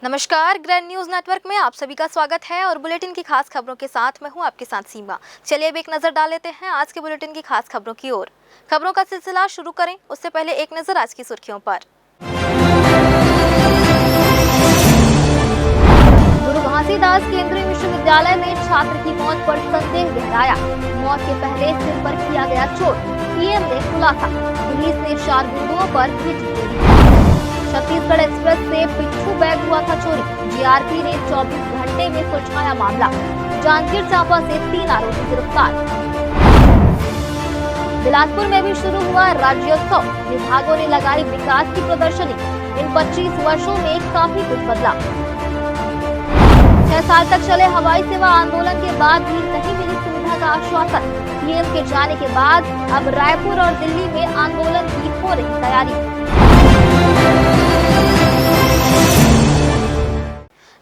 नमस्कार, grand news network में आप सभी का स्वागत है और बुलेटिन की खास खबरों के साथ मैं हूं आपके साथ सीमा। चलिए अब एक नजर डाल लेते हैं आज के बुलेटिन की खास खबरों की ओर। खबरों का सिलसिला शुरू करें उससे पहले एक नजर आज की सुर्खियों पर। गुरु घासीदास केंद्रीय विश्वविद्यालय में छात्र की मौत पर संदेह गहराया। मौत के पहले सिर पर किया गया चोट, पीएम ने खुलासा। पुलिस ने 4 गुंडों पर भेजी गोली। छत्तीसगढ़ एक्सप्रेस से पिट्ठू बैग हुआ था चोरी। जीआरपी ने 24 घंटे में सुलझाया मामला। जांजगीर चांपा से 3 आरोपी गिरफ्तार। बिलासपुर में भी शुरू हुआ राज्योत्सव। विभागों ने लगाई विकास की प्रदर्शनी। इन 25 वर्षों में काफी कुछ बदला। 6 साल तक चले हवाई सेवा आंदोलन के बाद भी नहीं मिली सुविधा का आश्वासन। पीएम के जाने के बाद अब रायपुर और दिल्ली में आंदोलन की हो रही तैयारी।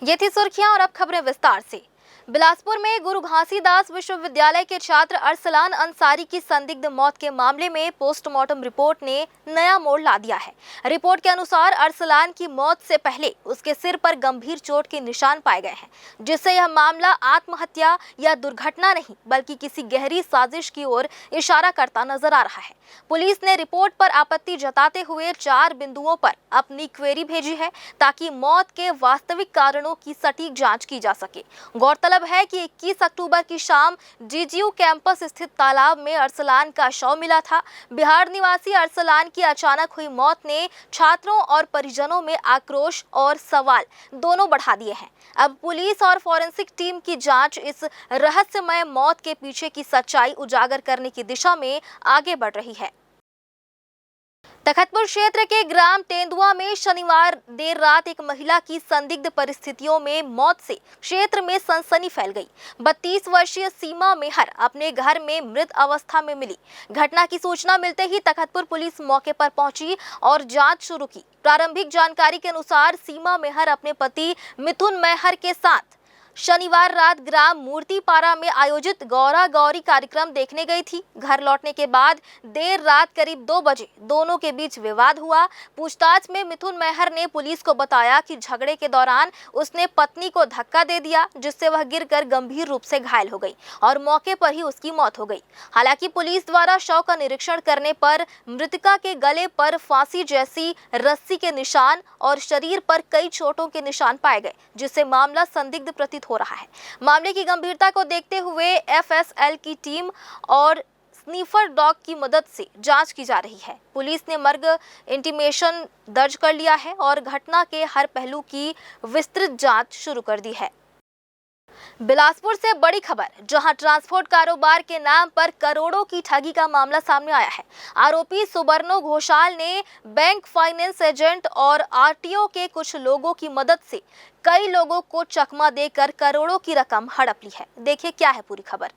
ये थी सुर्खियां और अब खबरें विस्तार से। बिलासपुर में गुरु घासीदास विश्वविद्यालय के छात्र अरसलान अंसारी की संदिग्ध मौत के मामले में पोस्टमार्टम रिपोर्ट ने नया मोड़ ला दिया है। रिपोर्ट के अनुसार अरसलान की मौत से पहले उसके सिर पर गंभीर चोट के निशान पाए गए हैं, जिससे यह मामला आत्महत्या या दुर्घटना नहीं बल्कि किसी गहरी साजिश की ओर इशारा करता नजर आ रहा है। पुलिस ने रिपोर्ट पर आपत्ति जताते हुए 4 बिंदुओं पर अपनी क्वेरी भेजी है ताकि मौत के वास्तविक कारणों की सटीक जांच की जा सके। गौरतलब है कि 21 अक्टूबर की शाम जीजीयू कैंपस स्थित तालाब में अरसलान का शव मिला था। बिहार निवासी अरसलान की अचानक हुई मौत ने छात्रों और परिजनों में आक्रोश और सवाल दोनों बढ़ा दिए हैं। अब पुलिस और फॉरेंसिक टीम की जांच इस रहस्यमय मौत के पीछे की सच्चाई उजागर करने की दिशा में आगे बढ़ रही है। तखतपुर क्षेत्र के ग्राम तेंदुआ में शनिवार देर रात एक महिला की संदिग्ध परिस्थितियों में मौत से क्षेत्र में सनसनी फैल गई। 32 वर्षीय सीमा मेहर अपने घर में मृत अवस्था में मिली। घटना की सूचना मिलते ही तखतपुर पुलिस मौके पर पहुंची और जांच शुरू की। प्रारंभिक जानकारी के अनुसार सीमा मेहर अपने पति मिथुन मेहर के साथ शनिवार रात ग्राम मूर्तिपारा में आयोजित गौरा गौरी कार्यक्रम देखने गई थी। घर लौटने के बाद देर रात करीब 2 बजे दोनों के बीच विवाद हुआ। पूछताछ में मिथुन मेहर ने पुलिस को बताया कि झगड़े के दौरान उसने पत्नी को धक्का दे दिया, जिससे वह गिरकर गंभीर रूप से घायल हो गई और मौके पर ही उसकी मौत हो गई। हालांकि पुलिस द्वारा शव का निरीक्षण करने पर मृतका के गले पर फांसी जैसी रस्सी के निशान और शरीर पर कई चोटों के निशान पाए गए, जिससे मामला संदिग्ध प्रतीत हो रहा है। मामले की गंभीरता को देखते हुए एफएसएल की टीम और स्नीफर डॉग की मदद से जांच की जा रही है। पुलिस ने मर्ग इंटीमेशन दर्ज कर लिया है और घटना के हर पहलू की विस्तृत जांच शुरू कर दी है। बिलासपुर से बड़ी खबर, जहां ट्रांसपोर्ट कारोबार के नाम पर करोड़ों की ठगी का मामला सामने आया है। आरोपी सुबर्णो घोषाल ने बैंक, फाइनेंस एजेंट और आरटीओ के कुछ लोगों की मदद से कई लोगों को चकमा देकर करोड़ों की रकम हड़प ली है। देखिए क्या है पूरी खबर।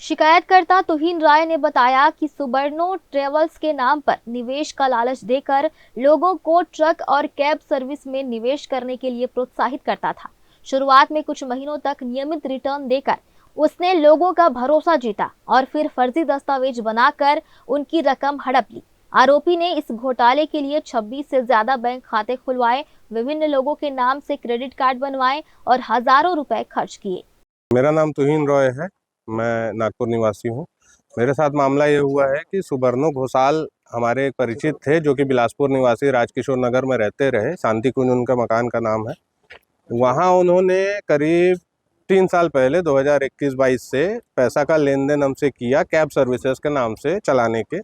शिकायतकर्ता तुहिन राय ने बताया कि सुबर्णो ट्रेवल्स के नाम पर निवेश का लालच देकर लोगों को ट्रक और कैब सर्विस में निवेश करने के लिए प्रोत्साहित करता था। शुरुआत में कुछ महीनों तक नियमित रिटर्न देकर उसने लोगों का भरोसा जीता और फिर फर्जी दस्तावेज बनाकर उनकी रकम हड़प ली। आरोपी ने इस घोटाले के लिए 26 से ज्यादा बैंक खाते खुलवाए, विभिन्न लोगों के नाम से क्रेडिट कार्ड बनवाए और हजारों रुपए खर्च किए। मेरा नाम तुहिन रॉय है, मैं नागपुर निवासी हूँ। मेरे साथ मामला ये हुआ है कि सुबर्णो घोषाल हमारे एक परिचित थे जो कि बिलासपुर निवासी राजकिशोर नगर में रहते रहे। शांति कुंज उनका मकान का नाम है। वहाँ उन्होंने करीब 3 साल पहले 2021-22 से पैसा का लेन देन हमसे किया कैब सर्विसेज के नाम से चलाने के,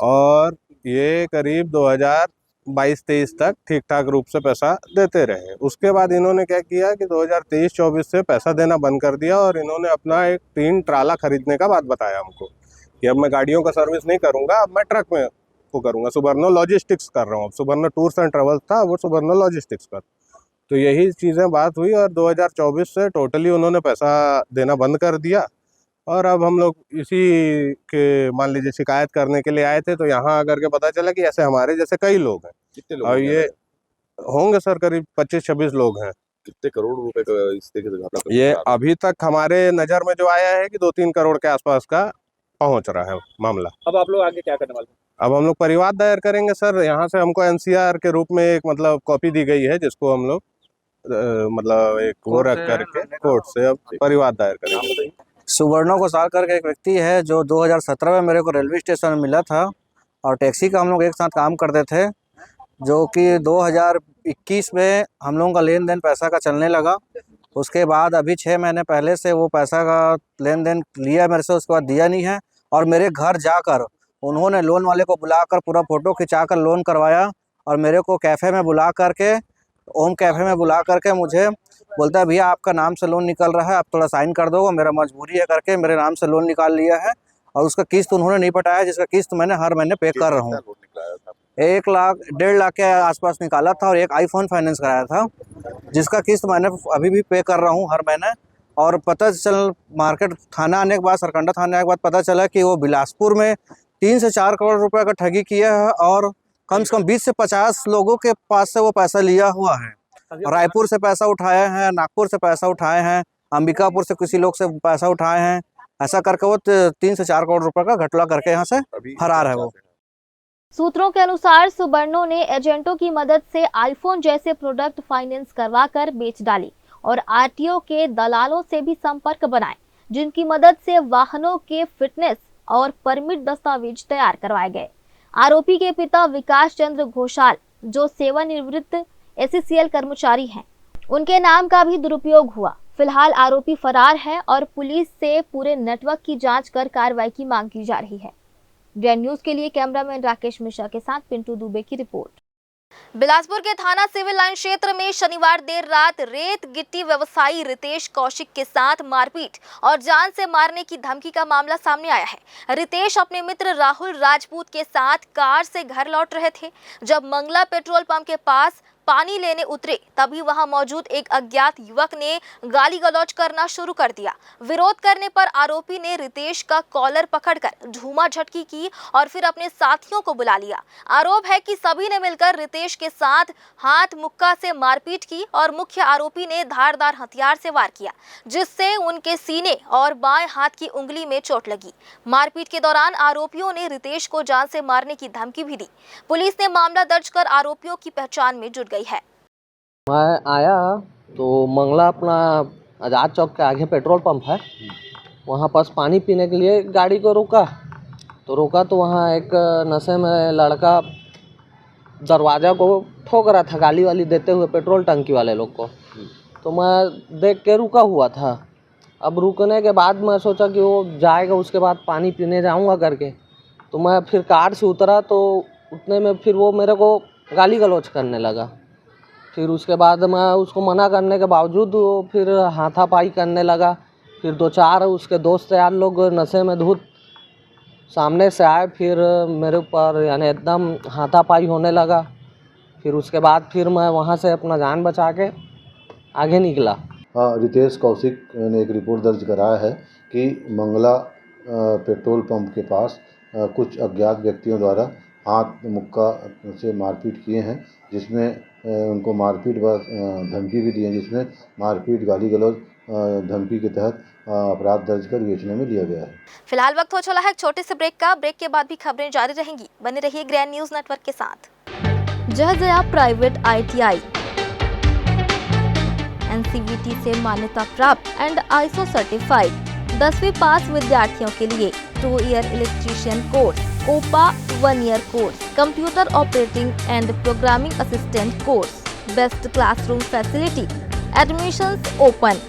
और ये करीब 2022-23 तक ठीक ठाक रूप से पैसा देते रहे। उसके बाद इन्होंने क्या किया कि 2023-24 से पैसा देना बंद कर दिया और इन्होंने अपना एक 3 ट्राला खरीदने का बात बताया हमको कि अब मैं गाड़ियों का सर्विस नहीं करूँगा, अब मैं ट्रक में को करूँगा। सुबर्णो लॉजिस्टिक्स कर रहा हूँ। सुबर्णो टूर्स एंड ट्रेवल्स था, वो सुबर्णो लॉजिस्टिक्स पर। तो यही चीज़ें बात हुई और 2024 से टोटली उन्होंने पैसा देना बंद कर दिया। और अब हम लोग इसी के मान लीजिए शिकायत करने के लिए आए थे, तो यहाँ आकर के पता चला कि ऐसे हमारे जैसे कई लोग हैं। कितने लोग और ये होंगे सर करीब 25-26 लोग हैं। कितने करोड़ रुपए का इस तरीके से घाटा? ये अभी तक हमारे नज़र में जो आया है कि 2-3 करोड़ के आसपास का पहुँच रहा है मामला। अब आप लोग आगे क्या करने वाले हैं? अब हम लोग परिवाद दायर करेंगे सर। यहाँ से हमको एनसीआर के रूप में एक मतलब कॉपी दी गई है, जिसको हम लोग मतलब एक वो कोर्ट रख से करके कोर्ट से अब परिवाद दायर करेंगे। सुवर्णो घोषाल करके एक व्यक्ति है जो 2017 में मेरे को रेलवे स्टेशन में मिला था और टैक्सी का हम लोग एक साथ काम करते थे, जो कि 2021 में हम लोगों का लेन देन पैसा का चलने लगा। उसके बाद अभी 6 महीने पहले से वो पैसा का लेन देन लिया मेरे से, उसके बाद दिया नहीं है और मेरे घर जाकर उन्होंने लोन वाले को बुलाकर पूरा फ़ोटो खिंचाकर लोन करवाया और मेरे को कैफ़े में बुला करके ओम कैफ़े में बुला करके मुझे बोलता है भैया आपका नाम से लोन निकल रहा है, आप थोड़ा साइन कर दो, मेरा मजबूरी है करके मेरे नाम से लोन निकाल लिया है और उसका किस्त उन्होंने नहीं पटाया, जिसका किस्त मैंने हर महीने पे कर रहा हूँ। 1 लाख 1.5 लाख के आसपास निकाला था और एक आईफोन फाइनेंस कराया था, जिसका किस्त मैंने अभी भी पे कर रहा हूँ हर महीने। और पता चल मार्केट थाना आने के बाद, सरकंडा थाना आने के बाद पता चला कि वो बिलासपुर में 3 से 4 करोड़ रुपए का ठगी किया है और कम से कम 20 से 50 लोगों के पास से वो पैसा लिया हुआ है। रायपुर से पैसा उठाए हैं, नागपुर से पैसा उठाए हैं, अंबिकापुर से किसी लोग से पैसा उठाए हैं। ऐसा करके वो 3 से 4 करोड़ रुपए का घटला करके यहाँ से फरार है वो। सूत्रों के अनुसार सुबर्णो ने एजेंटों की मदद से आईफोन जैसे प्रोडक्ट फाइनेंस करवाकर बेच डाले और आरटीओ के दलालों से भी संपर्क बनाए, जिनकी मदद से वाहनों के फिटनेस और परमिट दस्तावेज तैयार करवाए गए। आरोपी के पिता विकास चंद्र घोषाल, जो सेवानिवृत्त एससीएल कर्मचारी हैं, उनके नाम का भी दुरुपयोग हुआ। फिलहाल आरोपी फरार है और पुलिस से पूरे नेटवर्क की जांच कर कार्रवाई की मांग की जा रही है। ग्रैंड न्यूज के लिए कैमरामैन राकेश मिश्रा के साथ पिंटू दुबे की रिपोर्ट। बिलासपुर के थाना सिविल लाइन क्षेत्र में शनिवार देर रात रेत गिट्टी व्यवसायी रितेश कौशिक के साथ मारपीट और जान से मारने की धमकी का मामला सामने आया है। रितेश अपने मित्र राहुल राजपूत के साथ कार से घर लौट रहे थे। जब मंगला पेट्रोल पंप के पास पानी लेने उतरे, तभी वहां मौजूद एक अज्ञात युवक ने गाली गलौज करना शुरू कर दिया। विरोध करने पर आरोपी ने रितेश का कॉलर पकड़कर झूमा झटकी की और फिर अपने साथियों को बुला लिया। आरोप है कि सभी ने मिलकर रितेश के साथ हाथ मुक्का से मारपीट की और मुख्य आरोपी ने धारदार हथियार से वार किया, जिससे उनके सीने और बाएं हाथ की उंगली में चोट लगी। मारपीट के दौरान आरोपियों ने रितेश को जान से मारने की धमकी भी दी। पुलिस ने मामला दर्ज कर आरोपियों की पहचान में जुट गई है। मैं आया तो मंगला अपना आज़ाद चौक के आगे पेट्रोल पंप है, वहाँ पास पानी पीने के लिए गाड़ी को रोका तो वहाँ एक नशे में लड़का दरवाज़ा को ठोक रहा था, गाली वाली देते हुए पेट्रोल टंकी वाले लोग को। तो मैं देख के रुका हुआ था। अब रुकने के बाद मैं सोचा कि वो जाएगा, उसके बाद पानी पीने जाऊंगा करके। तो मैं फिर कार से उतरा तो उतने में फिर वो मेरे को गाली गलौज करने लगा। फिर उसके बाद मैं उसको मना करने के बावजूद वो फिर हाथापाई करने लगा। फिर 2-4 उसके दोस्त यार लोग नशे में धुत सामने से आए, फिर मेरे ऊपर यानी एकदम हाथापाई होने लगा। फिर उसके बाद फिर मैं वहाँ से अपना जान बचा के आगे निकला। रितेश कौशिक ने एक रिपोर्ट दर्ज कराया है कि मंगला पेट्रोल पंप के पास कुछ अज्ञात व्यक्तियों द्वारा हाथ मुक्का से मारपीट किए हैं, जिसमें उनको मारपीट व धमकी भी दी है, जिसमें मारपीट गाली गलौज धमकी के तहत अपराध दर्ज कर विवेचना में लिया गया है। फिलहाल वक्त हो चला है छोटे से ब्रेक का। ब्रेक के बाद भी खबरें जारी रहेंगी। बने रहिए ग्रैंड न्यूज नेटवर्क के साथ। जहजया प्राइवेट ITI NCVT से मान्यता प्राप्त एंड ISO सर्टिफाइड 10वीं पास विद्यार्थियों के लिए 2 year electrician course, OPA 1 year course, computer operating and programming assistant course, best classroom facility, admissions open.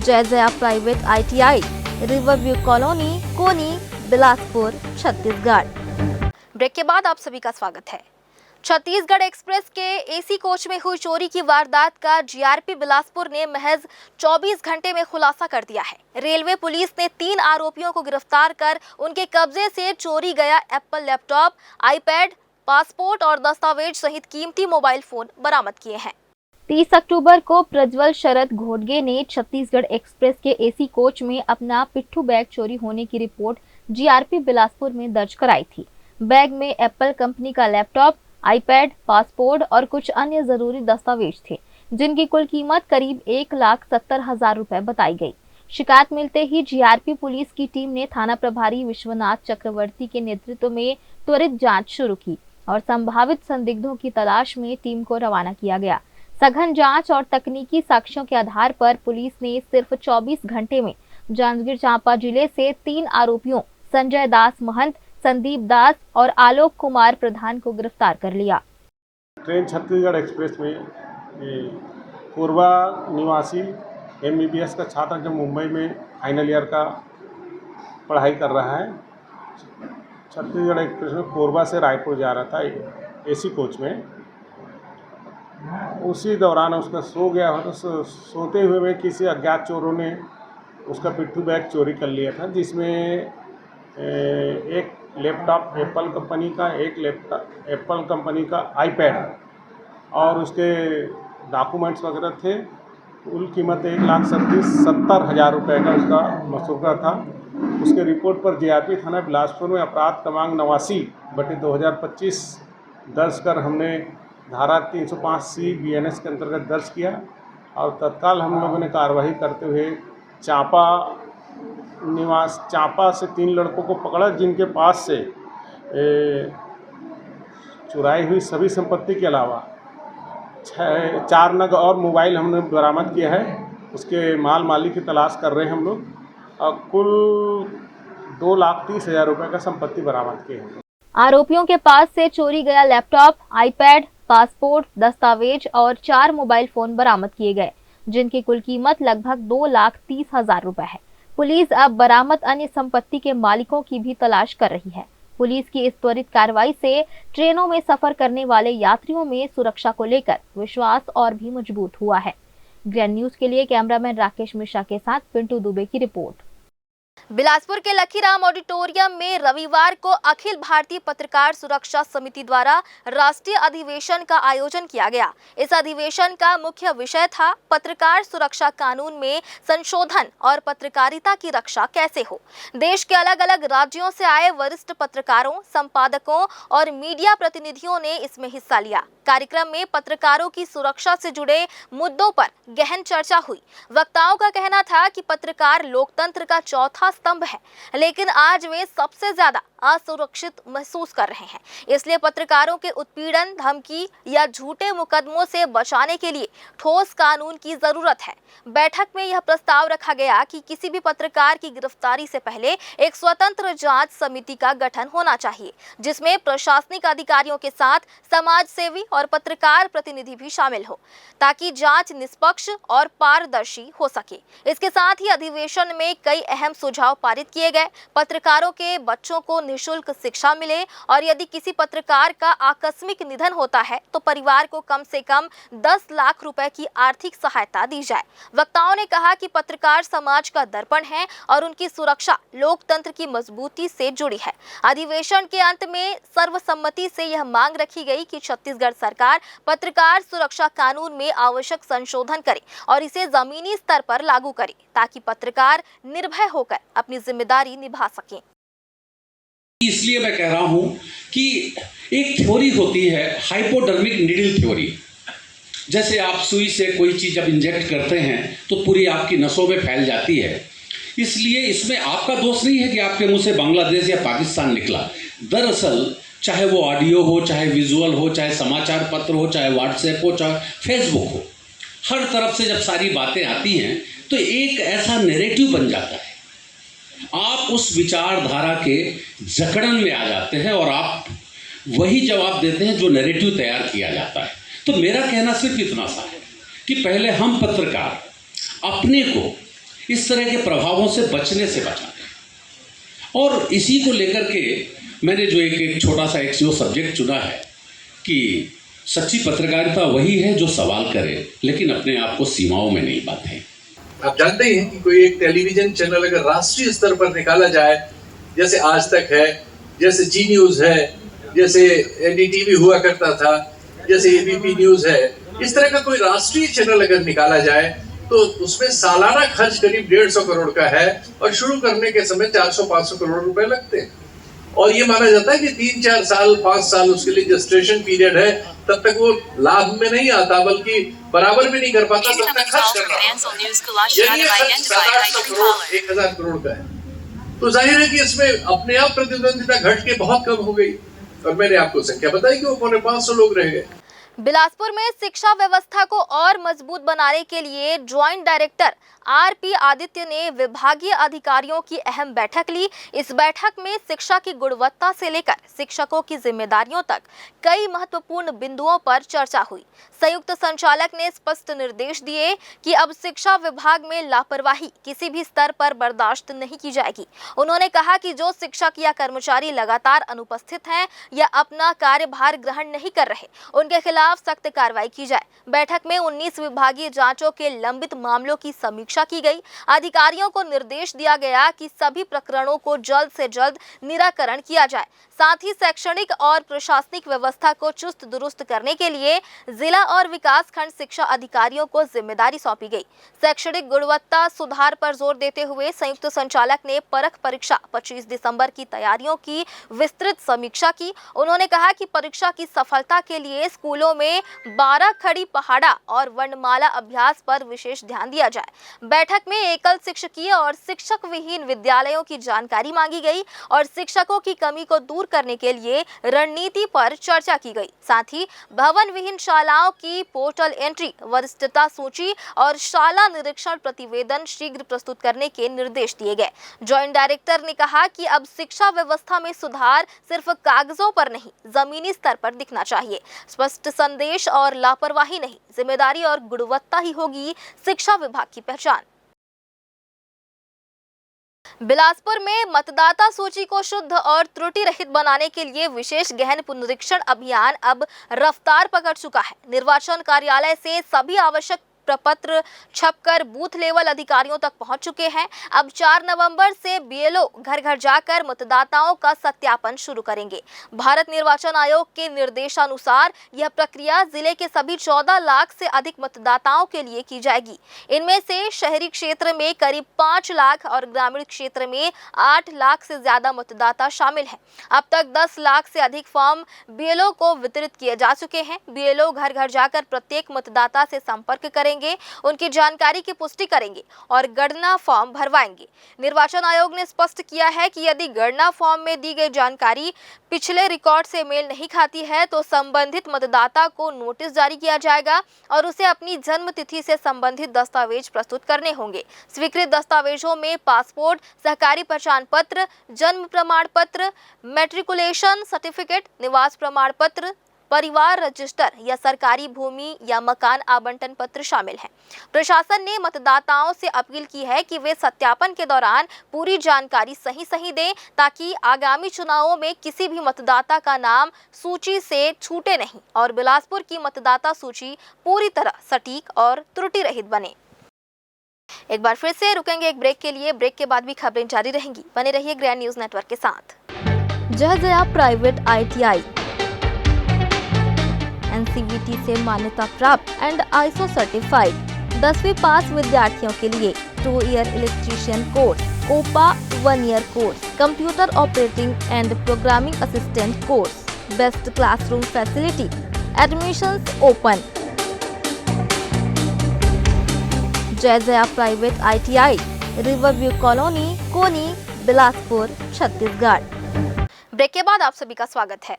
Jai Jaya private ITI, riverview colony, Koni, Bilaspur, Chhattisgarh. Break के बाद आप सभी का स्वागत है। छत्तीसगढ़ एक्सप्रेस के AC कोच में हुई चोरी की वारदात का GRP बिलासपुर ने महज 24 घंटे में खुलासा कर दिया है। रेलवे पुलिस ने 3 आरोपियों को गिरफ्तार कर उनके कब्जे से चोरी गया एप्पल लैपटॉप, iPad, पासपोर्ट और दस्तावेज सहित कीमती मोबाइल फोन बरामद किए हैं। 30 अक्टूबर को प्रज्वल शरद घोटगे ने छत्तीसगढ़ एक्सप्रेस के AC कोच में अपना पिट्ठू बैग चोरी होने की रिपोर्ट GRP बिलासपुर में दर्ज कराई थी। बैग में एप्पल कंपनी का लैपटॉप, iPad, पासपोर्ट और कुछ अन्य जरूरी दस्तावेज थे, जिनकी कुल कीमत करीब 1,70,000 रुपए बताई गई। शिकायत मिलते ही GRP पुलिस की टीम ने थाना प्रभारी विश्वनाथ चक्रवर्ती के नेतृत्व में त्वरित जांच शुरू की और संभावित संदिग्धों की तलाश में टीम को रवाना किया गया। सघन जांच और तकनीकी साक्ष्यों के आधार पर पुलिस ने सिर्फ 24 घंटे में जांजगीर चांपा जिले से 3 आरोपियों संजय दास महंत, संदीप दास और आलोक कुमार प्रधान को गिरफ्तार कर लिया। ट्रेन छत्तीसगढ़ एक्सप्रेस में कोरबा निवासी MBBS का छात्र जो मुंबई में फाइनल ईयर का पढ़ाई कर रहा है, छत्तीसगढ़ एक्सप्रेस में कोरबा से रायपुर जा रहा था AC कोच में। उसी दौरान उसका सो गया हो तो सोते हुए में किसी अज्ञात चोरों ने उसका पिट्ठू बैग चोरी कर लिया था, जिसमें एक लैपटॉप एप्पल कंपनी का, एक लैपटॉप एप्पल कंपनी का iPad और उसके डॉक्यूमेंट्स वगैरह थे। कुल कीमत 1,70,000 रुपये का उसका मसूका था। उसके रिपोर्ट पर JRP थाना बिलासपुर में अपराध क्रमांक 89/2025 दर्ज कर हमने धारा 305C BNS के अंतर्गत दर्ज किया और तत्काल हम लोगों ने कार्रवाई करते हुए चांपा से 3 लड़कों को पकड़ा, जिनके पास से चुराई हुई सभी संपत्ति के अलावा 4 नग और मोबाइल हमने बरामद किया है। उसके माल मालिक की तलाश कर रहे हैं हम लोग और कुल 2,30,000 रुपये का संपत्ति बरामद किए हैं। आरोपियों के पास से चोरी गया लैपटॉप, iPad, पासपोर्ट, दस्तावेज और 4 मोबाइल फोन बरामद किए गए, जिनकी कुल कीमत लगभग 2,30,000 रुपए है। पुलिस अब बरामद अन्य संपत्ति के मालिकों की भी तलाश कर रही है। पुलिस की इस त्वरित कार्रवाई से ट्रेनों में सफर करने वाले यात्रियों में सुरक्षा को लेकर विश्वास और भी मजबूत हुआ है। ग्रैंड न्यूज के लिए कैमरामैन राकेश मिश्रा के साथ पिंटू दुबे की रिपोर्ट। बिलासपुर के लखीराम ऑडिटोरियम में रविवार को अखिल भारतीय पत्रकार सुरक्षा समिति द्वारा राष्ट्रीय अधिवेशन का आयोजन किया गया। इस अधिवेशन का मुख्य विषय था पत्रकार सुरक्षा कानून में संशोधन और पत्रकारिता की रक्षा कैसे हो। देश के अलग अलग राज्यों से आए वरिष्ठ पत्रकारों, संपादकों और मीडिया प्रतिनिधियों ने इसमें हिस्सा लिया। कार्यक्रम में पत्रकारों की सुरक्षा से जुड़े मुद्दों पर गहन चर्चा हुई। वक्ताओं का कहना था कि पत्रकार लोकतंत्र का चौथा स्तंभ है, लेकिन आज वे सबसे ज्यादा असुरक्षित महसूस कर रहे हैं। इसलिए पत्रकारों के उत्पीड़न, धमकी या झूठे मुकदमों से बचाने के लिए ठोस कानून की जरूरत है। बैठक में यह प्रस्ताव रखा गया कि किसी भी पत्रकार की गिरफ्तारी से पहले एक स्वतंत्र जांच समिति का गठन होना चाहिए, जिसमें प्रशासनिक अधिकारियों के साथ समाज सेवी और पत्रकार प्रतिनिधि भी शामिल हो, ताकि जांच निष्पक्ष और पारदर्शी हो सके। इसके साथ ही अधिवेशन में कई अहम सुझाव पारित किए गए। पत्रकारों के बच्चों को निःशुल्क शिक्षा मिले और यदि किसी पत्रकार का आकस्मिक निधन होता है तो परिवार को कम से कम 10 लाख रुपए की आर्थिक सहायता दी जाए। वक्ताओं ने कहा कि पत्रकार समाज का दर्पण है और उनकी सुरक्षा लोकतंत्र की मजबूती से जुड़ी है। अधिवेशन के अंत में सर्वसम्मति से यह मांग रखी गई कि छत्तीसगढ़ सरकार पत्रकार सुरक्षा कानून में आवश्यक संशोधन करे और इसे जमीनी स्तर पर लागू करे, ताकि पत्रकार निर्भय होकर अपनी जिम्मेदारी निभा सकें। इसलिए मैं कह रहा हूं कि एक थ्योरी होती है हाइपोडर्मिक नीडल थ्योरी। जैसे आप सुई से कोई चीज जब इंजेक्ट करते हैं तो पूरी आपकी नसों में फैल जाती है। इसलिए इसमें आपका दोष नहीं है कि आपके मुंह से बांग्लादेश या पाकिस्तान निकला। दरअसल चाहे वो ऑडियो हो, चाहे विजुअल हो, चाहे समाचार पत्र हो, चाहे व्हाट्सएप हो, चाहे फेसबुक हो, हर तरफ से जब सारी बातें आती हैं तो एक ऐसा नैरेटिव बन जाता है। आप उस विचारधारा के जकड़न में आ जाते हैं और आप वही जवाब देते हैं जो नैरेटिव तैयार किया जाता है। तो मेरा कहना सिर्फ इतना सा है कि पहले हम पत्रकार अपने को इस तरह के प्रभावों से बचने से बचाएं। और इसी को लेकर के मैंने जो एक छोटा सा एक सब्जेक्ट चुना है कि सच्ची पत्रकारिता वही है जो सवाल करे लेकिन अपने आप को सीमाओं में नहीं बांधे। आप जानते ही हैं कि कोई एक टेलीविजन चैनल अगर राष्ट्रीय स्तर पर निकाला जाए, जैसे आज तक है, जैसे जी न्यूज है, जैसे NDTV हुआ करता था, जैसे ABP न्यूज है, इस तरह का कोई राष्ट्रीय चैनल अगर निकाला जाए तो उसमें सालाना खर्च करीब 150 करोड़ का है और शुरू करने के समय 400-500 करोड़ रुपए लगते हैं। और ये माना जाता है कि 3-4 साल 5 साल उसके लिए जस्टेशन पीरियड है, तब तक वो लाभ में नहीं आता बल्कि बराबर भी नहीं कर पाता, तब तक खर्च कर रहा है। 700 करोड़ 1000 करोड़ का है तो जाहिर है कि इसमें अपने आप प्रतिद्वंदिता घट के बहुत कम हो गई। और मैंने आपको संख्या बताई कि वो 450 लोग रह गए। बिलासपुर में शिक्षा व्यवस्था को और मजबूत बनाने के लिए ज्वाइंट डायरेक्टर आरपी आदित्य ने विभागीय अधिकारियों की अहम बैठक ली। इस बैठक में शिक्षा की गुणवत्ता से लेकर शिक्षकों की जिम्मेदारियों तक कई महत्वपूर्ण बिंदुओं पर चर्चा हुई। संयुक्त संचालक ने स्पष्ट निर्देश दिए कि अब शिक्षा विभाग में लापरवाही किसी भी स्तर पर बर्दाश्त नहीं की जाएगी। उन्होंने कहा कि जो शिक्षक या कर्मचारी लगातार अनुपस्थित हैं या अपना कार्यभार ग्रहण नहीं कर रहे, उनके खिलाफ सख्त कार्रवाई की जाए। बैठक में 19 विभागीय जांचों के लंबित मामलों की समीक्षा की गई। अधिकारियों को निर्देश दिया गया कि सभी प्रकरणों को जल्द से जल्द निराकरण किया जाए। साथ ही शैक्षणिक और प्रशासनिक व्यवस्था को चुस्त दुरुस्त करने के लिए जिला और विकास खंड शिक्षा अधिकारियों को जिम्मेदारी सौंपी गई। शैक्षणिक गुणवत्ता सुधार पर जोर देते हुए संयुक्त संचालक ने परख परीक्षा 25 दिसंबर की तैयारियों की विस्तृत समीक्षा की। उन्होंने कहा कि परीक्षा की सफलता के लिए स्कूलों में 12 खड़ी पहाड़ा और वर्णमाला अभ्यास पर विशेष ध्यान दिया जाए। बैठक में एकल शिक्षकीय और शिक्षक विहीन विद्यालयों की जानकारी मांगी गई और शिक्षकों की कमी को दूर करने के लिए रणनीति पर चर्चा की गई। साथ ही भवन विहीन शालाओं की पोर्टल एंट्री, वरिष्ठता सूची और शाला निरीक्षण प्रतिवेदन शीघ्र प्रस्तुत करने के निर्देश दिए गए। जॉइंट डायरेक्टर ने कहा कि अब शिक्षा व्यवस्था में सुधार सिर्फ कागजों पर नहीं, जमीनी स्तर पर दिखना चाहिए। स्पष्ट संदेश और लापरवाही नहीं, जिम्मेदारी और गुणवत्ता ही होगी शिक्षा विभाग की पहचान। बिलासपुर में मतदाता सूची को शुद्ध और त्रुटि रहित बनाने के लिए विशेष गहन पुनरीक्षण अभियान अब रफ्तार पकड़ चुका है। निर्वाचन कार्यालय से सभी आवश्यक प्रपत्र छपकर बूथ लेवल अधिकारियों तक पहुंच चुके हैं। अब 4 नवंबर से बीएलओ घर घर जाकर मतदाताओं का सत्यापन शुरू करेंगे। भारत निर्वाचन आयोग के निर्देशानुसार यह प्रक्रिया जिले के सभी 14 लाख से अधिक मतदाताओं के लिए की जाएगी। इनमें से शहरी क्षेत्र में करीब 5 लाख और ग्रामीण क्षेत्र में 8 लाख से ज्यादा मतदाता शामिल हैं। अब तक 10 लाख से अधिक फॉर्म बीएलओ को वितरित किए जा चुके हैं। बीएलओ घर घर जाकर प्रत्येक मतदाता से संपर्क करेंगे, उनकी जानकारी की पुष्टि करेंगे और गणना फॉर्म भरवाएंगे। निर्वाचन आयोग ने स्पष्ट किया है कि यदि गणना फॉर्म में दी गई जानकारी पिछले रिकॉर्ड से मेल नहीं खाती है तो संबंधित मतदाता को नोटिस जारी किया जाएगा और उसे अपनी जन्म तिथि से संबंधित दस्तावेज प्रस्तुत करने होंगे। स्वीकृत दस्तावेजों में पासपोर्ट, सहकारी पहचान पत्र, जन्म प्रमाण पत्र, मैट्रिकुलेशन सर्टिफिकेट, निवास प्रमाण पत्र, परिवार रजिस्टर या सरकारी भूमि या मकान आवंटन पत्र शामिल हैं। प्रशासन ने मतदाताओं से अपील की है कि वे सत्यापन के दौरान पूरी जानकारी सही दें ताकि आगामी चुनावों में किसी भी मतदाता का नाम सूची से छूटे नहीं और बिलासपुर की मतदाता सूची पूरी तरह सटीक और त्रुटि रहित बने। एक बार फिर से रुकेंगे एक ब्रेक के लिए। ब्रेक के बाद भी खबरें जारी रहेंगी। बने रहिए ग्रैंड न्यूज नेटवर्क के साथ। जय जया प्राइवेट ITI NCVT से मान्यता प्राप्त एंड ISO सर्टिफाइड 10वीं पास विद्यार्थियों के लिए 2 year electrician course, COPA 1 year course, computer operating and programming assistant course, best classroom facility, admissions open. Jai Jaya private ITI, riverview colony, Koni, Bilaspur, Chhattisgarh. Break के बाद आप सभी का स्वागत है।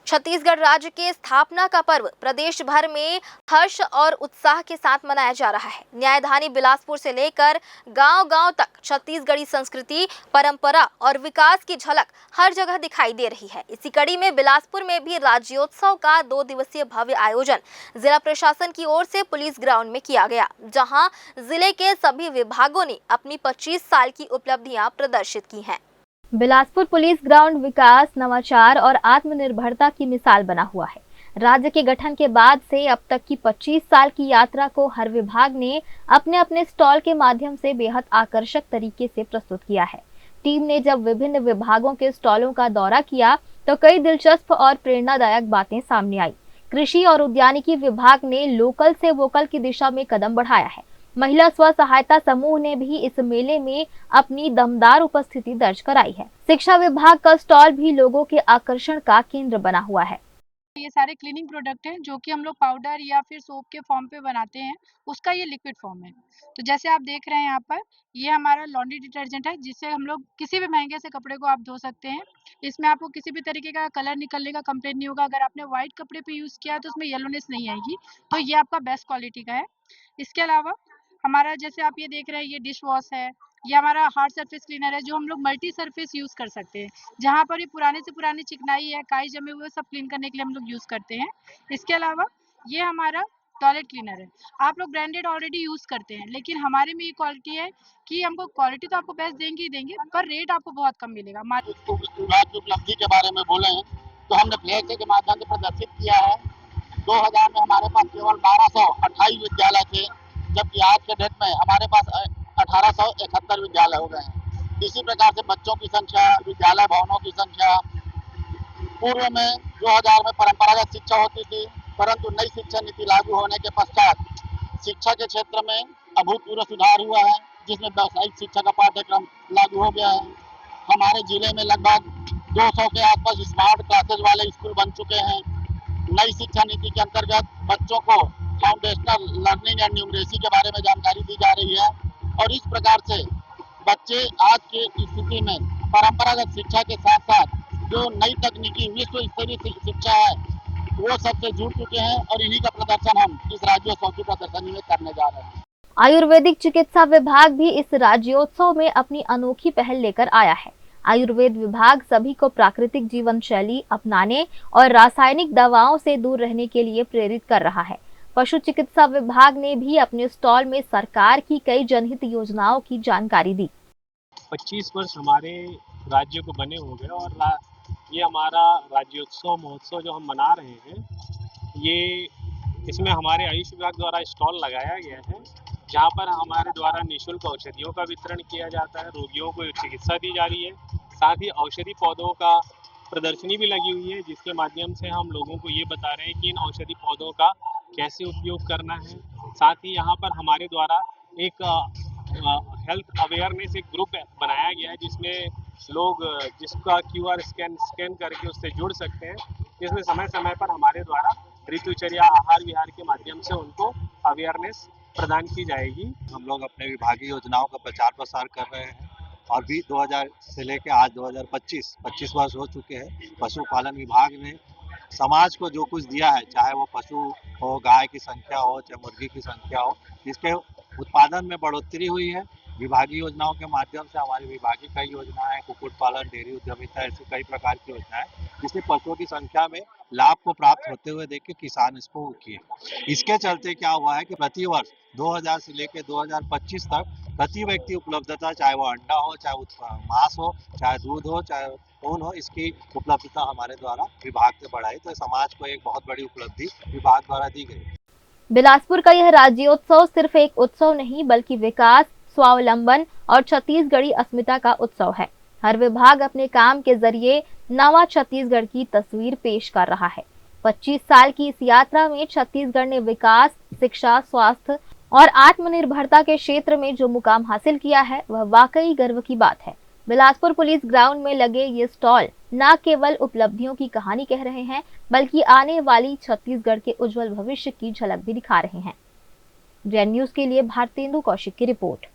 छत्तीसगढ़ राज्य के स्थापना का पर्व प्रदेश भर में हर्ष और उत्साह के साथ मनाया जा रहा है। न्यायधानी बिलासपुर से लेकर गांव-गांव तक छत्तीसगढ़ी संस्कृति, परंपरा और विकास की झलक हर जगह दिखाई दे रही है। इसी कड़ी में बिलासपुर में भी राज्योत्सव का 2 दिवसीय भव्य आयोजन जिला प्रशासन की ओर से पुलिस ग्राउंड में किया गया, जहां जिले के सभी विभागों ने अपनी 25 साल की उपलब्धियां प्रदर्शित की हैं। बिलासपुर पुलिस ग्राउंड विकास, नवाचार और आत्मनिर्भरता की मिसाल बना हुआ है। राज्य के गठन के बाद से अब तक की 25 साल की यात्रा को हर विभाग ने अपने अपने स्टॉल के माध्यम से बेहद आकर्षक तरीके से प्रस्तुत किया है। टीम ने जब विभिन्न विभागों के स्टॉलों का दौरा किया तो कई दिलचस्प और प्रेरणादायक बातें सामने आई। कृषि और उद्यानिकी विभाग ने लोकल से वोकल की दिशा में कदम बढ़ाया है। महिला स्व सहायता समूह ने भी इस मेले में अपनी दमदार उपस्थिति दर्ज कराई है। शिक्षा विभाग का स्टॉल भी लोगों के आकर्षण का केंद्र बना हुआ है। ये सारे क्लीनिंग प्रोडक्ट हैं जो कि हम लोग पाउडर या फिर सोप के फॉर्म पे बनाते हैं, उसका ये लिक्विड फॉर्म है। तो जैसे आप देख रहे हैं यहाँ पर, ये हमारा लॉन्ड्री डिटर्जेंट है जिससे हम लोग किसी भी महंगे से कपड़े को आप धो सकते हैं। इसमें आपको किसी भी तरीके का कलर निकलने का कंप्लेंट नहीं होगा। अगर आपने व्हाइट कपड़े पे यूज़ किया है तो उसमें येलोनेस नहीं आएगी, तो ये आपका बेस्ट क्वालिटी का है। इसके अलावा हमारा जैसे आप ये देख रहे हैं, ये डिश वॉश है, ये हमारा हार्ड सरफेस क्लीनर है जो हम लोग मल्टी सरफेस यूज़ कर सकते हैं। जहाँ पर भी पुराने से पुरानी चिकनाई है, काई जमे हुए, सब क्लीन करने के लिए हम लोग यूज़ करते हैं। इसके अलावा ये हमारा टॉयलेट क्लीनर है। आप लोग ब्रांडेड ऑलरेडी यूज़ करते हैं, लेकिन हमारे में ये क्वालिटी है कि हमको क्वालिटी तो आपको बेस्ट देंगे ही देंगे, पर रेट आपको बहुत कम मिलेगा। विभाग की उपलब्धि के बारे में बोले हैं तो हमने फ्लैक्स के माध्यम से प्रदर्शित किया है। 2000 में हमारे पास केवल 1228 विद्यालय थे, जबकि आज के डेट में हमारे पास 1871 विद्यालय हो गए हैं। इसी प्रकार से बच्चों की संख्या, विद्यालय भवनों की संख्या, पूर्व में 2000 में परंपरागत शिक्षा होती थी, परंतु नई शिक्षा नीति लागू होने के पश्चात शिक्षा के क्षेत्र में अभूतपूर्व सुधार हुआ है, जिसमें व्यावसायिक शिक्षा का पाठ्यक्रम लागू हो गया है। हमारे जिले में लगभग 200 के आसपास स्मार्ट क्लासेज वाले स्कूल बन चुके हैं। नई शिक्षा नीति के अंतर्गत बच्चों को फाउंडेशनल लर्निंग एंड न्यूमरेसी के बारे में जानकारी दी जा रही है और इस प्रकार से बच्चे आज की स्थिति में परंपरागत शिक्षा के साथ साथ जो नई तकनीकी विश्व स्तरीय शिक्षा है वो सबसे जुड़ चुके हैं और इन्हीं का प्रदर्शन हम इस राज्योत्सव की प्रदर्शनी में करने जा रहे हैं। आयुर्वेदिक चिकित्सा विभाग भी इस राज्योत्सव में अपनी अनोखी पहल लेकर आया है। आयुर्वेद विभाग सभी को प्राकृतिक जीवन शैली अपनाने और रासायनिक दवाओं से दूर रहने के लिए प्रेरित कर रहा है। पशु चिकित्सा विभाग ने भी अपने स्टॉल में सरकार की कई जनहित योजनाओं की जानकारी दी। 25 वर्ष हमारे राज्य को बने हो गए और ये हमारा राज्योत्सव महोत्सव जो हम मना रहे हैं, ये इसमें हमारे आयुष विभाग द्वारा स्टॉल लगाया गया है, जहाँ पर हमारे द्वारा निःशुल्क औषधियों का वितरण किया जाता है, रोगियों को चिकित्सा दी जा रही है। साथ ही औषधि पौधों का प्रदर्शनी भी लगी हुई है, जिसके माध्यम से हम लोगों को ये बता रहे हैं कि इन औषधि पौधों का कैसे उपयोग करना है। साथ ही यहाँ पर हमारे द्वारा एक हेल्थ अवेयरनेस एक ग्रुप बनाया गया है, जिसमें लोग जिसका QR स्कैन करके उससे जुड़ सकते हैं, जिसमें समय समय पर हमारे द्वारा ऋतुचर्या, आहार विहार के माध्यम से उनको अवेयरनेस प्रदान की जाएगी। हम लोग अपने विभागीय योजनाओं का प्रचार प्रसार कर रहे हैं और भी 2000 से लेकर आज 2025 वर्ष हो चुके हैं। पशुपालन विभाग ने समाज को जो कुछ दिया है, चाहे वो पशु हो, गाय की संख्या हो, चाहे मुर्गी की संख्या हो, इसके उत्पादन में बढ़ोतरी हुई है। विभागीय योजनाओं के माध्यम से हमारी विभागीय कई योजनाएं, कुक्कुट पालन, डेयरी उद्यमिता, ऐसी कई प्रकार की योजनाएं, जिससे पशुओं की संख्या में लाभ को प्राप्त होते हुए देख के किसान इसको किए। इसके चलते क्या हुआ है कि प्रतिवर्ष 2000 से लेकर 2025 तक प्रति व्यक्ति उपलब्धता, चाहे वो अंडा हो, चाहे मांस हो, चाहे दूध हो, चाहे ऊन हो, इसकी उपलब्धता हमारे द्वारा विभाग से बढ़ाई। तो समाज को एक बहुत बड़ी उपलब्धि विभाग द्वारा दी गई। बिलासपुर का यह राज्योत्सव सिर्फ एक उत्सव नहीं, बल्कि विकास, स्वावलंबन और छत्तीसगढ़ी अस्मिता का उत्सव है। हर विभाग अपने काम के जरिए नवा छत्तीसगढ़ की तस्वीर पेश कर रहा है। 25 साल की इस यात्रा में छत्तीसगढ़ ने विकास, शिक्षा, स्वास्थ्य और आत्मनिर्भरता के क्षेत्र में जो मुकाम हासिल किया है, वह वाकई गर्व की बात है। बिलासपुर पुलिस ग्राउंड में लगे ये स्टॉल न केवल उपलब्धियों की कहानी कह रहे हैं, बल्कि आने वाली छत्तीसगढ़ के उज्जवल भविष्य की झलक भी दिखा रहे हैं। ग्रैंड न्यूज के लिए भारतेंदु कौशिक की रिपोर्ट।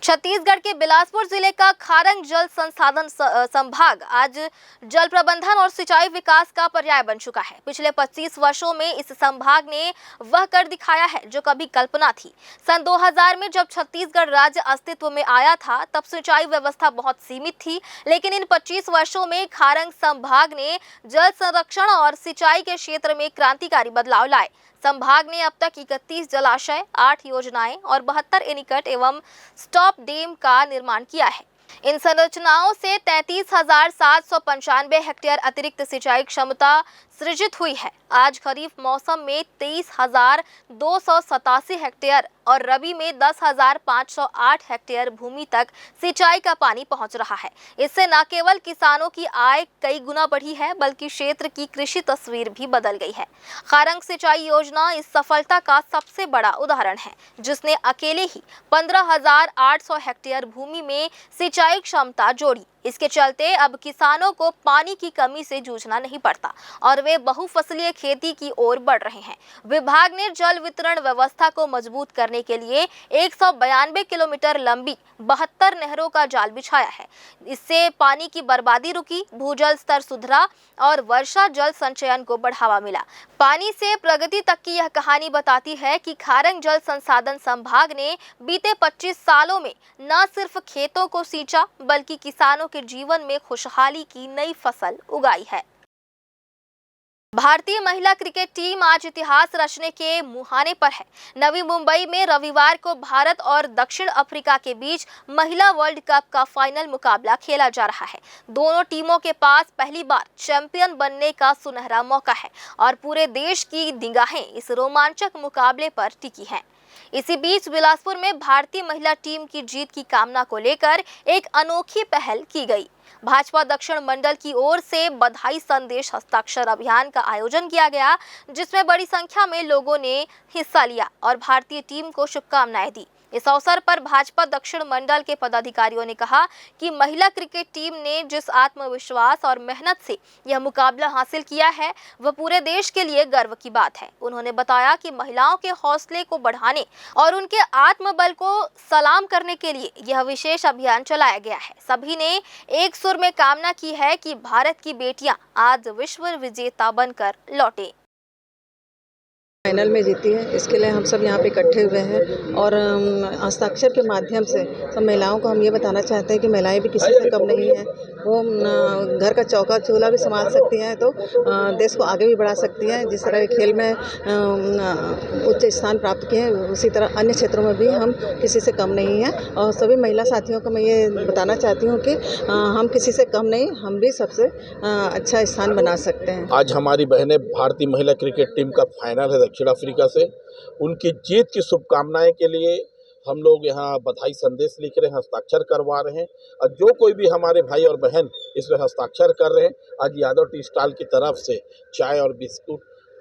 छत्तीसगढ़ के बिलासपुर जिले का खारंग जल संसाधन संभाग आज जल प्रबंधन और सिंचाई विकास का पर्याय बन चुका है। पिछले 25 वर्षों में इस संभाग ने वह कर दिखाया है जो कभी कल्पना थी। सन 2000 में जब छत्तीसगढ़ राज्य अस्तित्व में आया था, तब सिंचाई व्यवस्था बहुत सीमित थी, लेकिन इन 25 वर्षों में खारंग संभाग ने जल संरक्षण और सिंचाई के क्षेत्र में क्रांतिकारी बदलाव लाए। संभाग ने अब तक 31 जलाशय, 8 योजनाएं और 72 एनीकट एवं स्टॉप डैम का निर्माण किया है। इन संरचनाओं से 33,795 हेक्टेयर अतिरिक्त सिंचाई क्षमता सृजित हुई है। आज खरीफ मौसम में 23,287 हेक्टेयर और रबी में 10,508 हेक्टेयर भूमि तक सिंचाई का पानी पहुंच रहा है। इससे न केवल किसानों की आय कई गुना बढ़ी है, बल्कि क्षेत्र की कृषि तस्वीर भी बदल गई है। खारंग सिंचाई योजना इस सफलता का सबसे बड़ा उदाहरण है, जिसने अकेले ही 15,800 हेक्टेयर भूमि में सिंचाई क्षमता जोड़ी। इसके चलते अब किसानों को पानी की कमी से जूझना नहीं पड़ता और वे बहुफसलीय खेती की ओर बढ़ रहे हैं। विभाग ने जल वितरण व्यवस्था को मजबूत करने के लिए 192 किलोमीटर लंबी 72 नहरों का जाल बिछाया है। इससे पानी की बर्बादी रुकी, भूजल स्तर सुधरा और वर्षा जल संचयन को बढ़ावा मिला। पानी से प्रगति तक की यह कहानी बताती है कि खारंग जल संसाधन संभाग ने बीते 25 सालों में न सिर्फ खेतों को सींचा बल्कि किसानों के जीवन में खुशहाली की नई फसल उगाई है। भारतीय महिला क्रिकेट टीम आज इतिहास रचने के मुहाने पर है। नवी मुंबई में रविवार को भारत और दक्षिण अफ्रीका के बीच महिला वर्ल्ड कप का फाइनल मुकाबला खेला जा रहा है। दोनों टीमों के पास पहली बार चैंपियन बनने का सुनहरा मौका है और पूरे देश की निगाहें इस रोमांचक मुकाबले पर टिकी हैं। इसी बीच बिलासपुर में भारतीय महिला टीम की जीत की कामना को लेकर एक अनोखी पहल की गई। भाजपा दक्षिण मंडल की ओर से बधाई संदेश हस्ताक्षर अभियान का आयोजन किया गया, जिसमें बड़ी संख्या में लोगों ने हिस्सा लिया और भारतीय टीम को शुभकामनाएं दी। इस अवसर पर भाजपा दक्षिण मंडल के पदाधिकारियों ने कहा कि महिला क्रिकेट टीम ने जिस आत्मविश्वास और मेहनत से यह मुकाबला हासिल किया है वह पूरे देश के लिए गर्व की बात है। उन्होंने बताया कि महिलाओं के हौसले को बढ़ाने और उनके आत्मबल को सलाम करने के लिए यह विशेष अभियान चलाया गया है। सभी ने एक सुर में कामना की है कि भारत की बेटियां आज विश्व विजेता बनकर लौटे। फाइनल में जीती है, इसके लिए हम सब यहाँ पे इकट्ठे हुए हैं और हस्ताक्षर के माध्यम से सब महिलाओं को हम ये बताना चाहते हैं कि महिलाएं भी किसी से कम नहीं हैं। वो घर का चौका चूल्हा भी संभाल सकती हैं तो देश को आगे भी बढ़ा सकती हैं। जिस तरह खेल में उच्च स्थान प्राप्त किए हैं, उसी तरह अन्य क्षेत्रों में भी हम किसी से कम नहीं हैं। और सभी महिला साथियों को मैं ये बताना चाहती हूँ कि हम किसी से कम नहीं, हम भी सबसे अच्छा स्थान बना सकते हैं। आज हमारी बहनें भारतीय महिला क्रिकेट टीम का फाइनल है दक्षिण अफ्रीका से, उनकी जीत की शुभकामनाएं के लिए हम लोग यहाँ बधाई संदेश लिख रहे हैं, हस्ताक्षर करवा रहे हैं। और जो कोई भी हमारे भाई और बहन इसमें हस्ताक्षर कर रहे हैं, आज यादव टी स्टॉल की तरफ से चाय और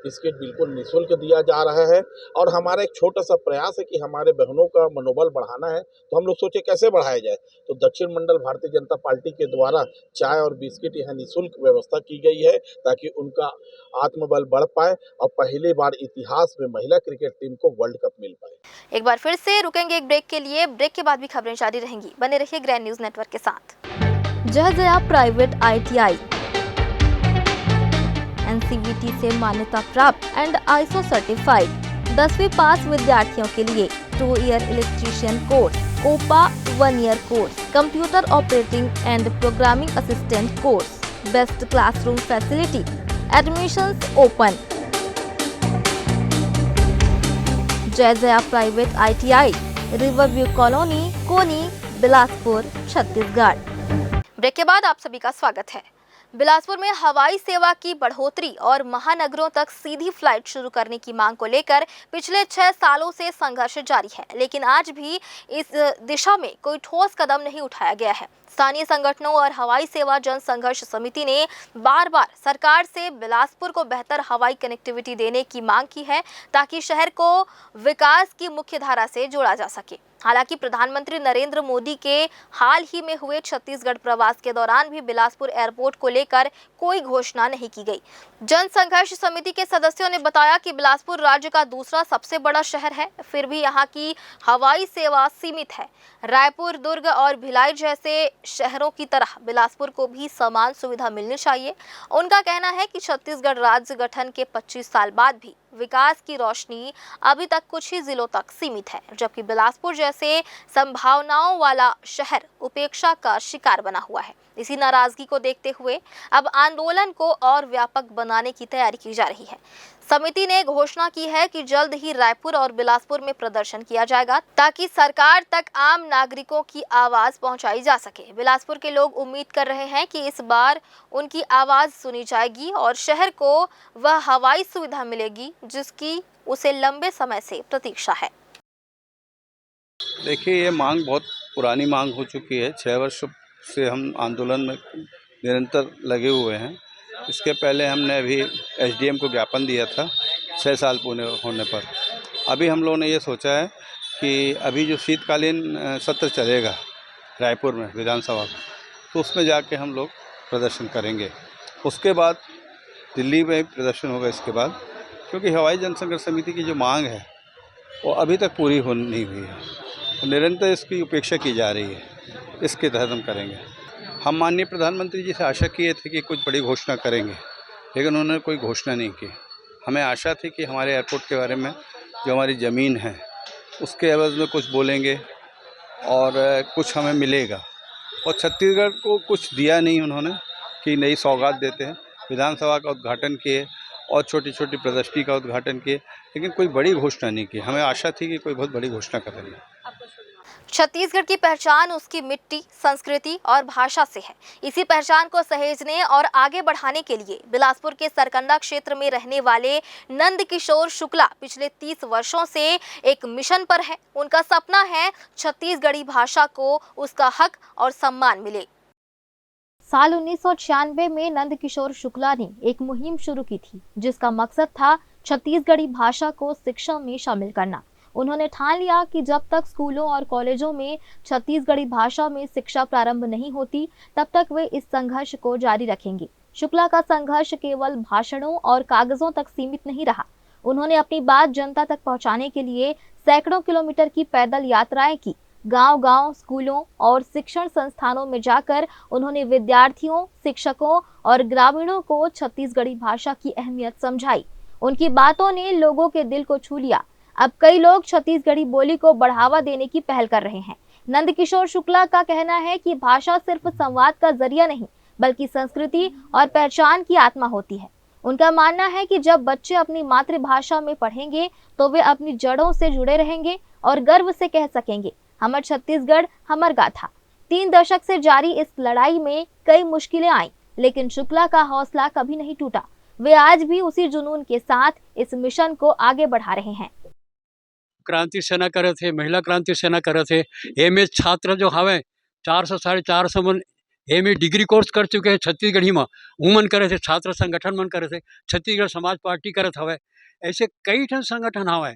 बिस्किट बिल्कुल निःशुल्क दिया जा रहा है। और हमारा एक छोटा सा प्रयास है कि हमारे बहनों का मनोबल बढ़ाना है, तो हम लोग सोचे कैसे बढ़ाया जाए। तो दक्षिण मंडल भारतीय जनता पार्टी के द्वारा चाय और बिस्किट यहाँ निःशुल्क व्यवस्था की गई है ताकि उनका आत्मबल बढ़ पाए और पहली बार इतिहास में महिला क्रिकेट टीम को वर्ल्ड कप मिल पाए। एक बार फिर से रुकेंगे एक ब्रेक के लिए। ब्रेक के बाद भी खबरें जारी रहेंगी। बने रहिए ग्रैंड न्यूज नेटवर्क के साथ। जहजया प्राइवेट ITI NCVT से मान्यता प्राप्त एंड ISO सर्टिफाइड 10वीं पास विद्यार्थियों के लिए 2 year electrician course, COPA 1 year course, computer operating and programming assistant course, best classroom facility, admissions open. Jai Jaya private ITI, riverview colony, Koni, Bilaspur, Chhattisgarh. Break के बाद आप सभी का स्वागत है। बिलासपुर में हवाई सेवा की बढ़ोतरी और महानगरों तक सीधी फ्लाइट शुरू करने की मांग को लेकर पिछले 6 सालों से संघर्ष जारी है, लेकिन आज भी इस दिशा में कोई ठोस कदम नहीं उठाया गया है। स्थानीय संगठनों और हवाई सेवा जन संघर्ष समिति ने बार बार सरकार से बिलासपुर को बेहतर हवाई कनेक्टिविटी देने की मांग की है ताकि शहर को विकास की मुख्य धारा से जोड़ा जा सके। हालांकि प्रधानमंत्री नरेंद्र मोदी के हाल ही में हुए छत्तीसगढ़ प्रवास के दौरान भी बिलासपुर एयरपोर्ट को लेकर कोई घोषणा नहीं की गई। जन संघर्ष समिति के सदस्यों ने बताया कि बिलासपुर राज्य का दूसरा सबसे बड़ा शहर है, फिर भी यहाँ की हवाई सेवा सीमित है। रायपुर, दुर्ग और भिलाई जैसे शहरों की तरह बिलासपुर को भी समान सुविधा मिलनी चाहिए। उनका कहना है कि छत्तीसगढ़ राज्य गठन के 25 साल बाद भी विकास की रोशनी अभी तक कुछ ही जिलों तक सीमित है, जबकि बिलासपुर जैसे संभावनाओं वाला शहर उपेक्षा का शिकार बना हुआ है। इसी नाराजगी को देखते हुए अब आंदोलन को और व्यापक बनाने की तैयारी की जा रही है। समिति ने घोषणा की है कि जल्द ही रायपुर और बिलासपुर में प्रदर्शन किया जाएगा ताकि सरकार तक आम नागरिकों की आवाज पहुंचाई जा सके। बिलासपुर के लोग उम्मीद कर रहे हैं कि इस बार उनकी आवाज सुनी जाएगी और शहर को वह हवाई सुविधा मिलेगी जिसकी उसे लंबे समय से प्रतीक्षा है। देखिए, ये मांग बहुत पुरानी मांग हो चुकी है। 6 वर्ष से हम आंदोलन में निरंतर लगे हुए हैं। इसके पहले हमने अभी SDM को ज्ञापन दिया था 6 साल पूरे होने पर। अभी हम लोगों ने ये सोचा है कि अभी जो शीतकालीन सत्र चलेगा रायपुर में विधानसभा का, तो उसमें जाके हम लोग प्रदर्शन करेंगे। उसके बाद दिल्ली में प्रदर्शन होगा इसके बाद, क्योंकि हवाई जनसंघर्ष समिति की जो मांग है वो अभी तक पूरी हो नहीं हुई है, निरंतर इसकी उपेक्षा की जा रही है। इसके तहत हम करेंगे। हम माननीय प्रधानमंत्री जी से आशा किए थे कि कुछ बड़ी घोषणा करेंगे, लेकिन उन्होंने कोई घोषणा नहीं की। हमें आशा थी कि हमारे एयरपोर्ट के बारे में, जो हमारी ज़मीन है उसके एवज़ में कुछ बोलेंगे और कुछ हमें मिलेगा, और छत्तीसगढ़ को कुछ दिया नहीं उन्होंने कि नई सौगात देते हैं। विधानसभा का उद्घाटन किए और छोटी छोटी प्रदर्शनी का उद्घाटन किए, लेकिन कोई बड़ी घोषणा नहीं की। हमें आशा थी कि कोई बहुत बड़ी घोषणा करेंगे। छत्तीसगढ़ की पहचान उसकी मिट्टी, संस्कृति और भाषा से है। इसी पहचान को सहेजने और आगे बढ़ाने के लिए बिलासपुर के सरकंडा क्षेत्र में रहने वाले नंद किशोर शुक्ला पिछले 30 वर्षों से एक मिशन पर है। उनका सपना है छत्तीसगढ़ी भाषा को उसका हक और सम्मान मिले। साल 1996 में नंद किशोर शुक्ला ने एक मुहिम शुरू की थी, जिसका मकसद था छत्तीसगढ़ी भाषा को शिक्षा में शामिल करना। उन्होंने ठान लिया कि जब तक स्कूलों और कॉलेजों में छत्तीसगढ़ी भाषा में शिक्षा प्रारंभ नहीं होती, तब तक वे इस संघर्ष को जारी रखेंगे। शुक्ला का संघर्ष केवल भाषणों और कागजों तक सीमित नहीं रहा। उन्होंने अपनी बात जनता तक पहुंचाने के लिए सैकड़ों किलोमीटर की पैदल यात्राएं की। गांव-गांव, स्कूलों और शिक्षण संस्थानों में जाकर उन्होंने विद्यार्थियों, शिक्षकों और ग्रामीणों को छत्तीसगढ़ी भाषा की अहमियत समझाई। उनकी बातों ने लोगों के दिल को छू लिया। अब कई लोग छत्तीसगढ़ी बोली को बढ़ावा देने की पहल कर रहे हैं। नंद किशोर शुक्ला का कहना है कि भाषा सिर्फ संवाद का जरिया नहीं, बल्कि संस्कृति और पहचान की आत्मा होती है। उनका मानना है कि जब बच्चे अपनी मातृभाषा में पढ़ेंगे तो वे अपनी जड़ों से जुड़े रहेंगे और गर्व से कह सकेंगे, हमर छत्तीसगढ़ हमर गाथा। 3 दशक से जारी इस लड़ाई में कई मुश्किलें आई, लेकिन शुक्ला का हौसला कभी नहीं टूटा। वे आज भी उसी जुनून के साथ इस मिशन को आगे बढ़ा रहे हैं। क्रांति सेना करे थे, महिला क्रांति सेना करे थे। एमए छात्र जो हवे 400 साढ़े 400 मन एमए डिग्री कोर्स कर चुके हैं छत्तीसगढ़ी में। उमन करे थे, छात्र संगठन मन करे थे, छत्तीसगढ़ समाज पार्टी करत हवे। ऐसे कई ठन संगठन हवे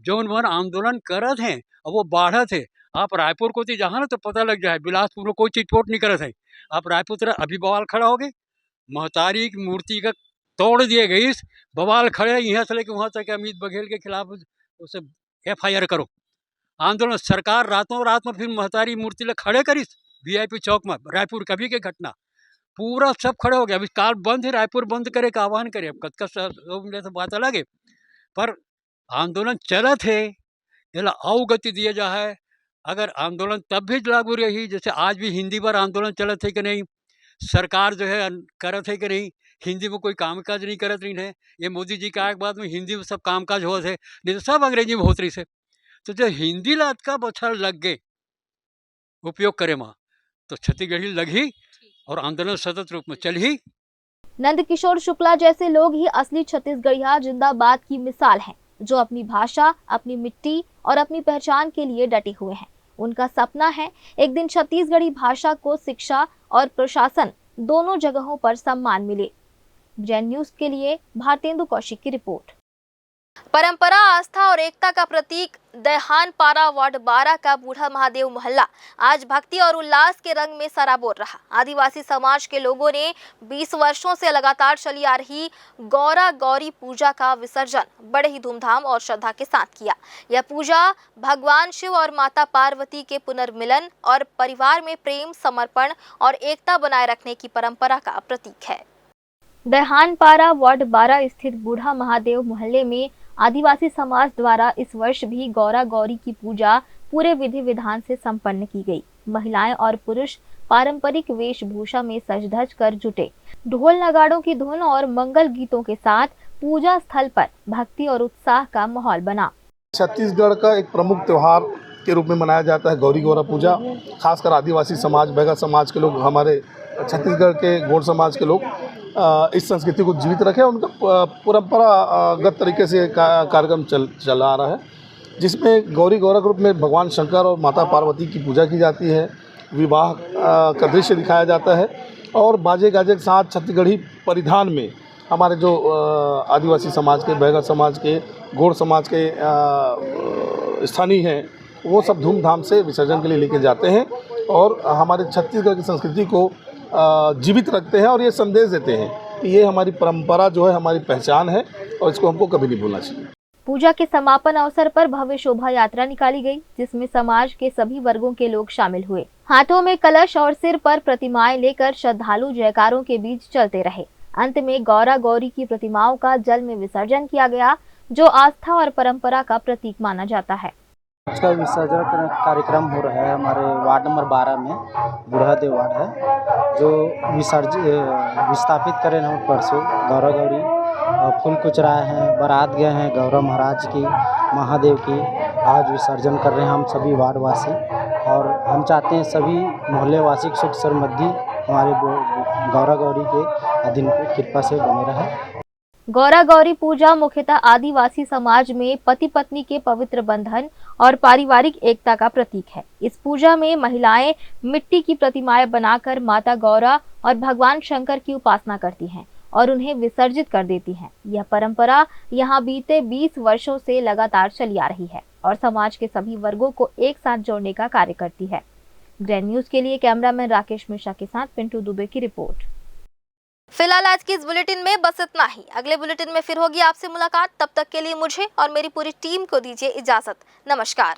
जौन मन आंदोलन करत हैं और वो बाढ़त है। आप रायपुर को तो जहाँ ना तो पता लग जाए, बिलासपुर में कोई चीज पोट नहीं करत है। आप रायपुर तरह अभी बवाल खड़ा हो गए, महतारी की मूर्ति का तोड़ दिए गई, बवाल खड़े यहाँ से लेकर वहाँ तक अमित बघेल के खिलाफ उसे FIR करो। आंदोलन सरकार रातों रात में फिर महतारी मूर्ति ले खड़े करिस VIP चौक में। रायपुर कभी के घटना पूरा सब खड़े हो गया। अभी काल बंद है, रायपुर बंद करे का आह्वान करे। अब कतका तो बात अलग है, पर आंदोलन चलत है, एला और गति दिया जा है। अगर आंदोलन तब भी लागू रही, जैसे आज भी हिंदी पर आंदोलन चलत है कि नहीं, सरकार जो है करत है कि नहीं, हिंदी में कोई कामकाज नहीं करत रही है। ये मोदी जी का एक बाद में हिंदी में सब कामकाज हो थे, नहीं तो सब अंग्रेजी में होत रही से। तो जो हिंदी लात का बछड़ लग गए उपयोग करे माँ, तो छत्तीसगढ़ी लगी और आंदोलन सतत रूप में चल ही। नंद किशोर शुक्ला जैसे लोग ही असली छत्तीसगढ़िया जिंदाबाद की मिसाल हैं, जो अपनी भाषा, अपनी मिट्टी और अपनी पहचान के लिए डटे हुए हैं। उनका सपना है एक दिन छत्तीसगढ़ी भाषा को शिक्षा और प्रशासन दोनों जगहों पर सम्मान मिले। जैन न्यूज के लिए भारतेंदु कौशिक की रिपोर्ट। परंपरा, आस्था और एकता का प्रतीक दैहानपारा वार्ड 12 का बूढ़ा महादेव मोहल्ला आज भक्ति और उल्लास के रंग में सराबोर रहा। आदिवासी समाज के लोगों ने 20 वर्षों से लगातार चली आ रही गौरा गौरी पूजा का विसर्जन बड़े ही धूमधाम और श्रद्धा के साथ किया। यह पूजा भगवान शिव और माता पार्वती के पुनर्मिलन और परिवार में प्रेम, समर्पण और एकता बनाए रखने की परंपरा का प्रतीक है। दैहानपारा वार्ड 12 स्थित बूढ़ा महादेव मोहल्ले में आदिवासी समाज द्वारा इस वर्ष भी गौरा गौरी की पूजा पूरे विधि विधान से संपन्न की गई। महिलाएं और पुरुष पारंपरिक वेशभूषा में सज धज कर जुटे। ढोल नगाड़ों की धुन और मंगल गीतों के साथ पूजा स्थल पर भक्ति और उत्साह का माहौल बना। छत्तीसगढ़ का एक प्रमुख त्योहार के रूप में मनाया जाता है गौरी गौरा पूजा। खासकर आदिवासी समाज, बैगा समाज के लोग, हमारे छत्तीसगढ़ के गोंड समाज के लोग इस संस्कृति को जीवित रखे। उनका परंपरागत तरीके से कार्यक्रम चला आ रहा है, जिसमें गौरी गौरा के रूप में भगवान शंकर और माता पार्वती की पूजा की जाती है। विवाह का दृश्य दिखाया जाता है और बाजे गाजे के साथ छत्तीसगढ़ी परिधान में हमारे जो आदिवासी समाज के, बैगा समाज के, गोंड समाज के स्थानीय हैं, वो सब धूमधाम से विसर्जन के लिए लेके जाते हैं। और हमारे छत्तीसगढ़ की संस्कृति को जीवित रखते हैं और ये संदेश देते हैं कि ये हमारी परंपरा जो है हमारी पहचान है और इसको हमको कभी नहीं भूलना चाहिए। पूजा के समापन अवसर पर भव्य शोभा यात्रा निकाली गई, जिसमें समाज के सभी वर्गों के लोग शामिल हुए। हाथों में कलश और सिर पर प्रतिमाएं लेकर श्रद्धालु जयकारों के बीच चलते रहे। अंत में गौरा गौरी की प्रतिमाओं का जल में विसर्जन किया गया, जो आस्था और परंपरा का प्रतीक माना जाता है। आज का विसर्जन कार्यक्रम हो रहा है हमारे वार्ड नंबर 12 में, बुढ़ादेव वार्ड है, जो विस्थापित करें हम परसों गौरा गौरी फूल कुचराए हैं, बारात गए हैं गौरव महाराज की, महादेव की। आज विसर्जन कर रहे हैं हम सभी वार्डवासी और हम चाहते हैं सभी मोहल्ले वासी सुख समृद्धि हमारे गौरा गौरी के अधीन कृपा से बने रहे। गौरा गौरी पूजा मुख्यतः आदिवासी समाज में पति पत्नी के पवित्र बंधन और पारिवारिक एकता का प्रतीक है। इस पूजा में महिलाएं मिट्टी की प्रतिमाएं बनाकर माता गौरा और भगवान शंकर की उपासना करती हैं और उन्हें विसर्जित कर देती हैं। यह परंपरा यहाँ बीते 20 वर्षों से लगातार चली आ रही है और समाज के सभी वर्गों को एक साथ जोड़ने का कार्य करती है। ग्रैंड न्यूज के लिए कैमरामैन राकेश मिश्रा के साथ पिंटू दुबे की रिपोर्ट। फिलहाल आज की इस बुलेटिन में बस इतना ही। अगले बुलेटिन में फिर होगी आपसे मुलाकात। तब तक के लिए मुझे और मेरी पूरी टीम को दीजिए इजाजत। नमस्कार।